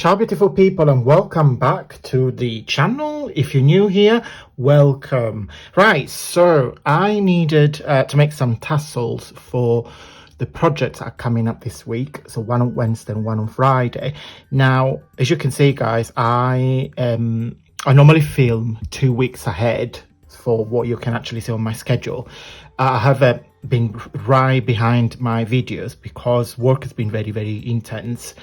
Ciao beautiful people, and welcome back to the channel. If you're new here, welcome. Right, so I needed to make some tassels for the projects that are coming up this week. So one on Wednesday and one on Friday. Now, as you can see guys, I normally film 2 weeks ahead for what you can actually see on my schedule. I have been right behind my videos because work has been very intense,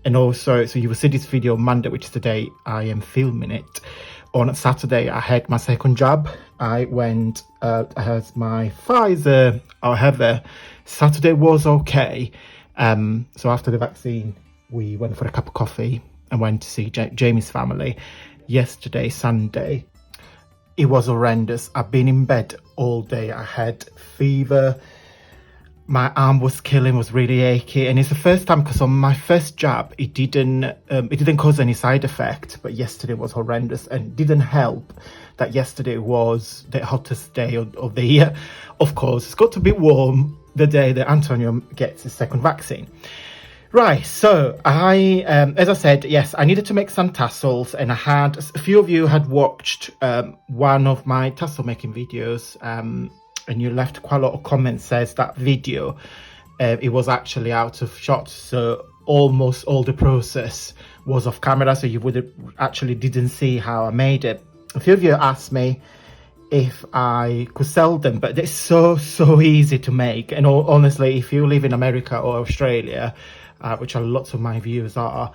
and also so you will see this video on Monday, which is the day I am filming it. On Saturday I had my second jab. I went I had my Pfizer. However, Saturday was okay. So after the vaccine we went for a cup of coffee and went to see Jamie's family. Yesterday, Sunday, it was horrendous. I've been in bed all day. I had fever. My arm was killing, was really achy, and it's the first time because on my first jab it didn't cause any side effect, but yesterday was horrendous, and didn't help that yesterday was the hottest day of the year. Of course, it's got to be warm the day that Antonio gets his second vaccine. Right, so I, as I said, yes, I needed to make some tassels, and I had a few of you had watched one of my tassel making videos, and you left quite a lot of comments. Says that video, it was actually out of shot, so almost all the process was off camera, so you would have actually didn't see how I made it. A few of you asked me if I could sell them, but they're so easy to make, and honestly, if you live in America or Australia, which are lots of my viewers are,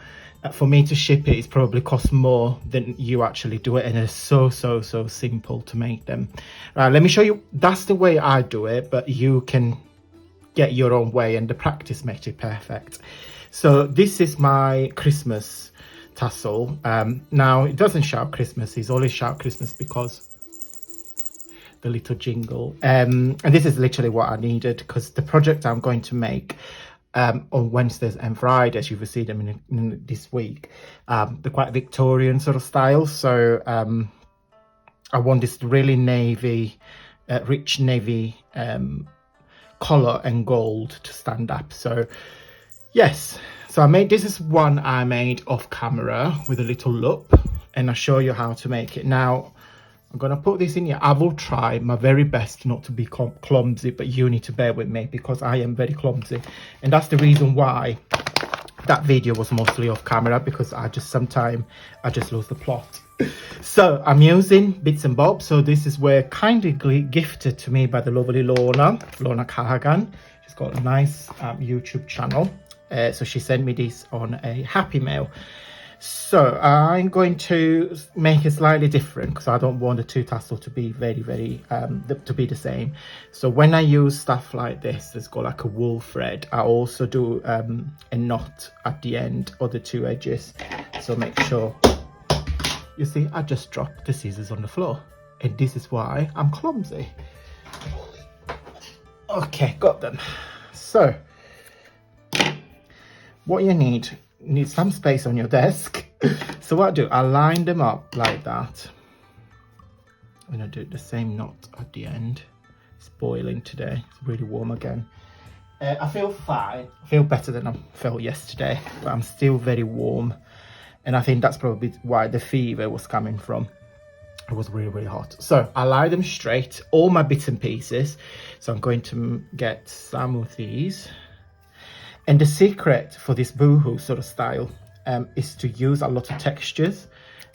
for me to ship it probably costs more than you actually do it, and it's so simple to make them. Right, let me show you. That's the way I do it, but you can get your own way, and the practice makes it perfect. So this is my Christmas tassel. Now it doesn't shout Christmas, it's only shout Christmas because the little jingle, and this is literally what I needed because the project I'm going to make on Wednesdays and Fridays, you will see them in this week. They're quite Victorian sort of style, so I want this really navy, rich navy color and gold to stand up. So yes, so I made this is one I made off camera with a little loop, and I'll show you how to make it. Now I'm gonna put this in here. I will try my very best not to be clumsy, but you need to bear with me because I am very clumsy, and that's the reason why that video was mostly off camera, because sometimes I just lose the plot. So I'm using bits and bobs. So this is where kindly gifted to me by the lovely Lorna Cahagan. She's got a nice YouTube channel, so she sent me this on a Happy Mail. So I'm going to make it slightly different because I don't want the two tassels to be to be the same. So when I use stuff like this that's got like a wool thread, I also do a knot at the end of the two edges. So make sure, you see, I just dropped the scissors on the floor, and this is why I'm clumsy. Okay, got them. So what you need some space on your desk. So what I do, I line them up like that. I'm gonna do the same knot at the end. It's boiling today, it's really warm again. I feel fine, I feel better than I felt yesterday, but I'm still very warm, and I think that's probably why the fever was coming from. It was really hot. So I lie them straight, all my bits and pieces. So I'm going to get some of these. And the secret for this Boho sort of style is to use a lot of textures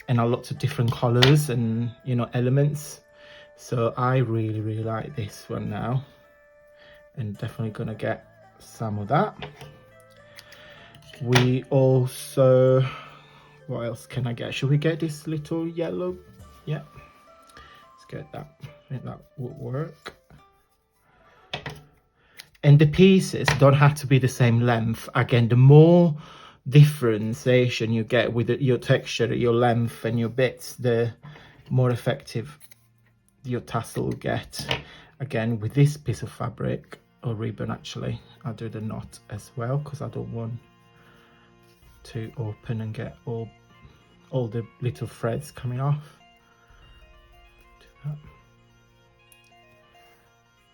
and a lot of different colors and, you know, elements. So I really like this one now, and definitely gonna get some of that. We also, what else can I get? Should we get this little yellow? Yeah, let's get that. I think that would work. And the pieces don't have to be the same length. Again, the more differentiation you get with your texture, your length and your bits, the more effective your tassel will get. Again, with this piece of fabric or ribbon, actually, I'll do the knot as well because I don't want to open and get all the little threads coming off. Do that.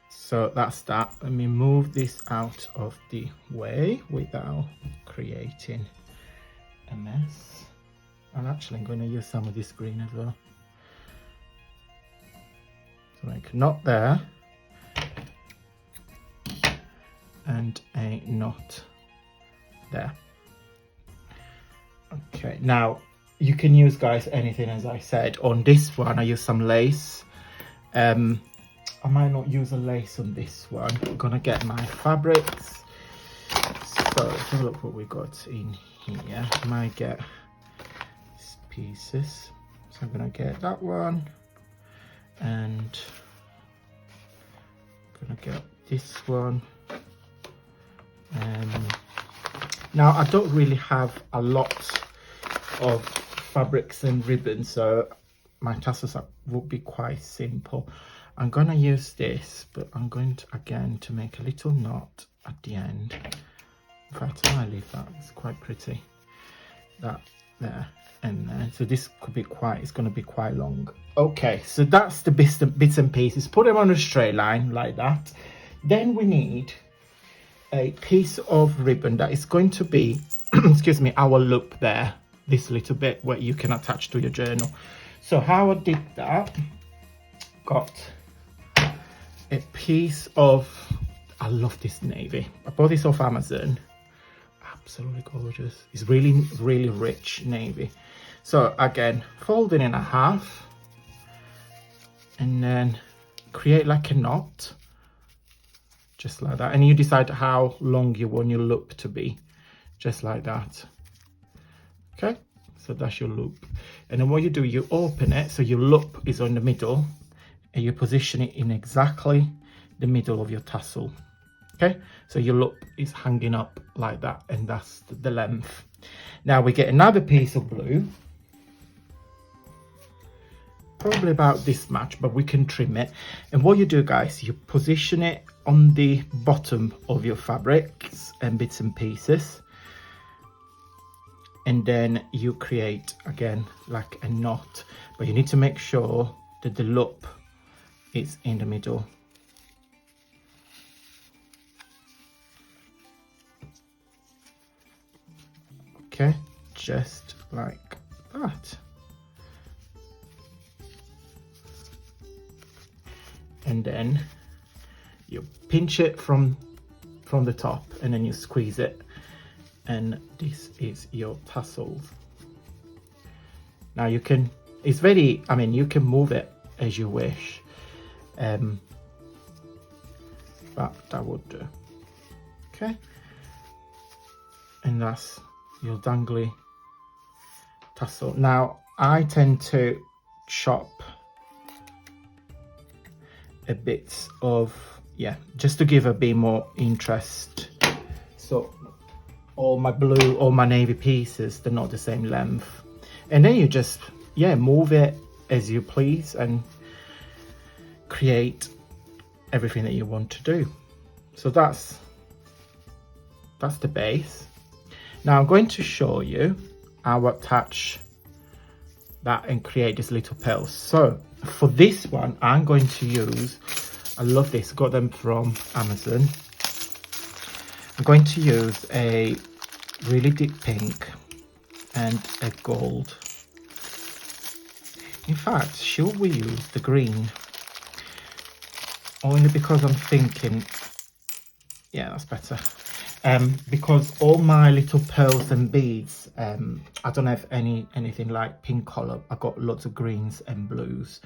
So that's that. Let me move this out of the way without creating a mess. I'm actually going to use some of this green as well. So make a knot there and a knot there. Okay, now you can use, guys, anything. As I said, on this one I use some lace. I might not use a lace on this one. I'm gonna get my fabrics. So let's have a look what we got in here. I might get these pieces. So I'm gonna get that one, and I'm gonna get this one. Now I don't really have a lot of fabrics and ribbons, so my tassels would be quite simple. I'm gonna use this, but I'm going to again to make a little knot at the end. In fact, I leave that, it's quite pretty. That there and there. So this could be it's gonna be quite long. Okay, so that's the bits and pieces. Put them on a straight line like that. Then we need a piece of ribbon that is going to be excuse me, our loop there, this little bit where you can attach to your journal. So how I did that, got a piece of, I love this navy, I bought this off Amazon, absolutely gorgeous. It's really, really rich navy. So again, fold it in a half and then create like a knot, just like that, and you decide how long you want your loop to be, just like that. Okay, so that's your loop. And then what you do, you open it so your loop is on the middle and you position it in exactly the middle of your tassel. Okay, so your loop is hanging up like that, and that's the length. Now we get another piece of blue, probably about this much, but we can trim it. And what you do, guys, you position it on the bottom of your fabrics and bits and pieces, and then you create again like a knot, but you need to make sure that the loop is in the middle. Okay, just like that. And then you pinch it from the top and then you squeeze it, and this is your tassels. Now you can, it's very, I mean, you can move it as you wish, but that would do. Okay, and that's your dangly tassel. Now I tend to chop a bit of, yeah, just to give a bit more interest. So all my blue, all my navy pieces, they're not the same length. And then you just, yeah, move it as you please and create everything that you want to do. So that's the base. Now I'm going to show you how to attach that and create this little pearls. So for this one, I'm going to use, I love this, got them from Amazon. I'm going to use a really deep pink and a gold. In fact, should we use the green? Only because I'm thinking, yeah, that's better. Because all my little pearls and beads, I don't have anything like pink color. I got lots of greens and blues.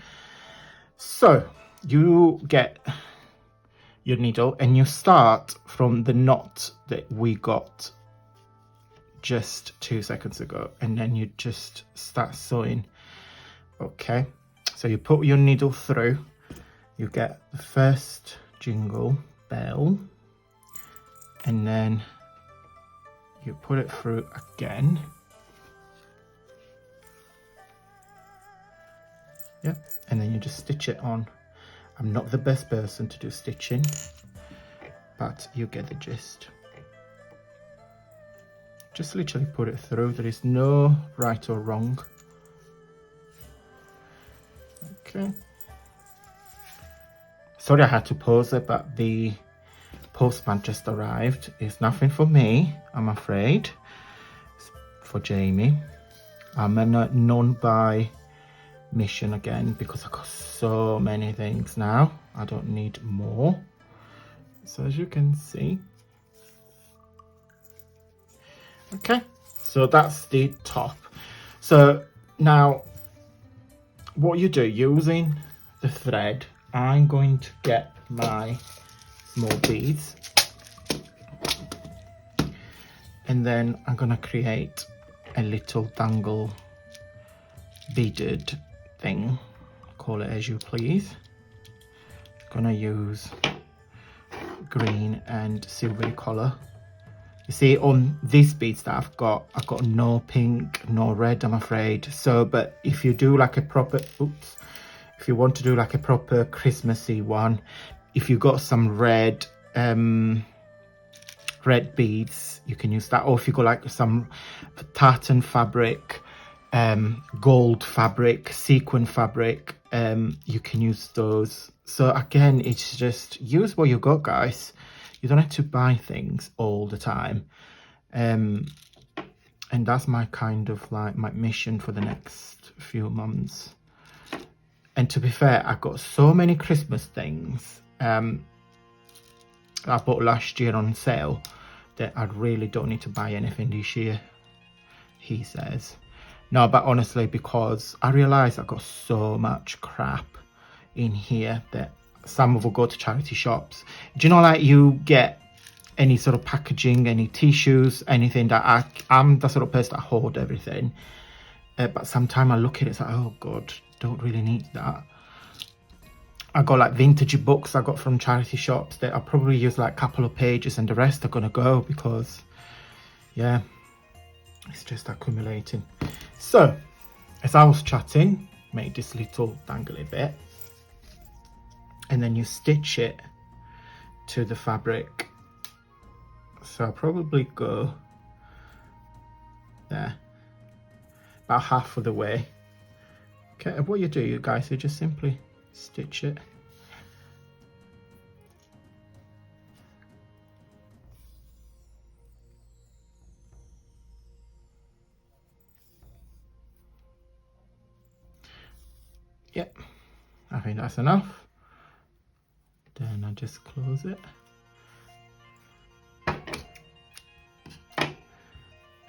So you get your needle and you start from the knot that we got just 2 seconds ago, and then you just start sewing. Okay, so you put your needle through, you get the first jingle bell, and then you put it through again. Yeah, and then you just stitch it on. I'm not the best person to do stitching, but you get the gist. Just literally put it through. There is no right or wrong. Okay. Sorry I had to pause it, but the postman just arrived. It's nothing for me, I'm afraid. It's for Jamie. I'm in a non-buy mission again because I got so many things now. I don't need more. So as you can see, okay, so that's the top. So now what you do using the thread, I'm going to get my small beads, and then I'm going to create a little dangle beaded thing, call it as you please. I'm going to use green and silvery colour. You see on these beads that I've got no pink, no red, I'm afraid. So, but if you do like a proper, if you want to do like a proper Christmassy one, if you got some red beads, you can use that. Or if you got like some tartan fabric, gold fabric, sequin fabric, you can use those. So again, it's just use what you got, guys. You don't have to buy things all the time. And that's my kind of like my mission for the next few months. And to be fair, I got so many Christmas things I bought last year on sale that I really don't need to buy anything this year, he says. No, but honestly, because I realised I got so much crap in here that some will go to charity shops. Do you know, like you get any sort of packaging, any tissues, anything that I'm the sort of person that hoard everything. But sometimes I look at it, it's like, oh God, don't really need that. I got like vintage books I got from charity shops that I'll probably use like a couple of pages and the rest are gonna go because, yeah, it's just accumulating. So, as I was chatting, make this little dangly bit. And then you stitch it to the fabric. So I'll probably go there, about half of the way. Okay, and what you do, you guys, you just simply stitch it. Yep, I think that's enough. Then I just close it.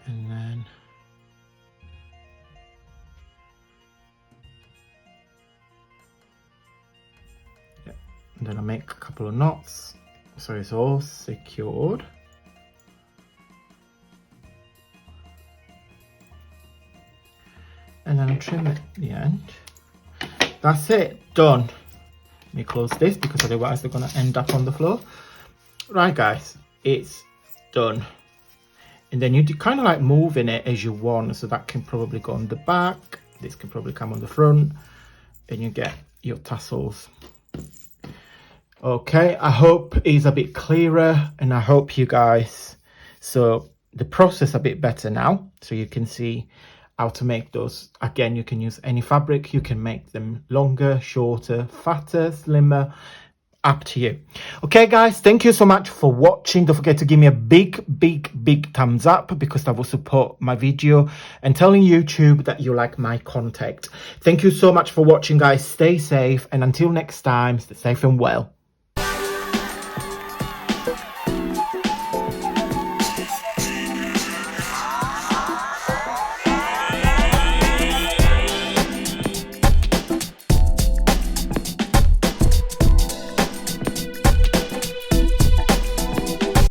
And then and then I make a couple of knots so it's all secured. And then I trim it at the end. That's it, done. Let me close this because otherwise they're going to end up on the floor. Right guys, it's done. And then you kind of like moving it as you want, so that can probably go on the back, this can probably come on the front, and you get your tassels. Okay, I hope it's a bit clearer, and I hope you guys saw the process a bit better now, so you can see how to make those. Again, you can use any fabric, you can make them longer, shorter, fatter, slimmer, up to you. Okay guys, thank you so much for watching. Don't forget to give me a big thumbs up because that will support my video and telling YouTube that you like my content. Thank you so much for watching guys. Stay safe, and until next time, stay safe and well.